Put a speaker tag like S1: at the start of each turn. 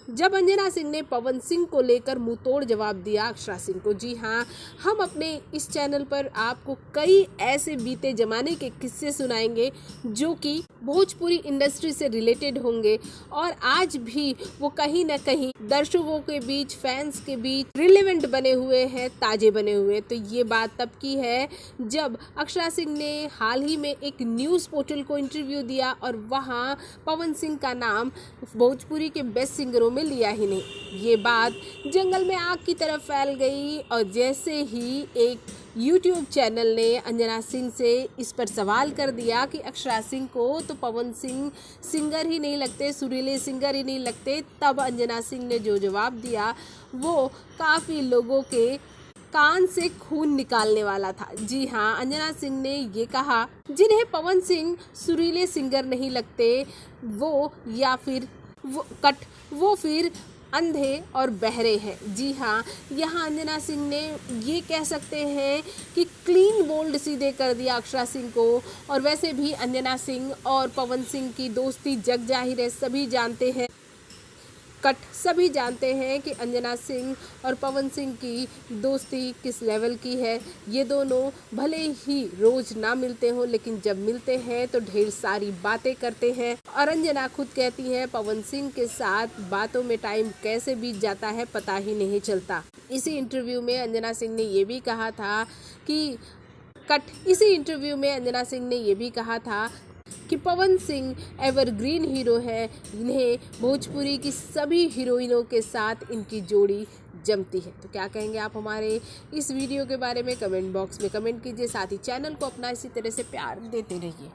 S1: जब अंजना सिंह ने पवन सिंह को लेकर मुंहतोड़ जवाब दिया अक्षरा सिंह को। जी हाँ, हम अपने इस चैनल पर आपको कई ऐसे बीते जमाने के किस्से सुनाएंगे जो कि भोजपुरी इंडस्ट्री से रिलेटेड होंगे और आज भी वो कहीं ना कहीं दर्शकों के बीच, फैंस के बीच रिलेवेंट बने हुए हैं, ताजे बने हुए। तो ये बात तब की है जब अक्षरा सिंह ने हाल ही में एक न्यूज़ पोर्टल को इंटरव्यू दिया और वहाँ पवन सिंह का नाम भोजपुरी के बेस्ट सिंगरों में लिया ही नहीं। ये बात जंगल में आग की तरह फैल गई और जैसे ही एक YouTube चैनल ने अंजना सिंह से इस पर सवाल कर दिया कि अक्षरा सिंह को तो पवन सिंह सिंगर ही नहीं लगते, सुरीले सिंगर ही नहीं लगते, तब अंजना सिंह ने जो जवाब दिया वो काफ़ी लोगों के कान से खून निकालने वाला था। जी हाँ, अंजना सिंह ने ये कहा जिन्हें पवन सिंह सुरीले सिंगर नहीं लगते वो फिर अंधे और बहरे हैं। जी हाँ, यहाँ अंजना सिंह ने ये कह सकते हैं कि क्लीन बोल्ड सीधे कर दिया अक्षरा सिंह को। और वैसे भी अंजना सिंह और पवन सिंह की दोस्ती जग जाहिर है, सभी जानते हैं कि अंजना सिंह और पवन सिंह की दोस्ती किस लेवल की है। ये दोनों भले ही रोज ना मिलते हो लेकिन जब मिलते हैं तो ढेर सारी बातें करते हैं और अंजना खुद कहती है पवन सिंह के साथ बातों में टाइम कैसे बीत जाता है पता ही नहीं चलता। इसी इंटरव्यू में अंजना सिंह ने ये भी कहा था कि पवन सिंह एवरग्रीन हीरो है, इन्हें भोजपुरी की सभी हीरोइनों के साथ इनकी जोड़ी जमती है। तो क्या कहेंगे आप हमारे इस वीडियो के बारे में? कमेंट बॉक्स में कमेंट कीजिए, साथ ही चैनल को अपना इसी तरह से प्यार देते रहिए।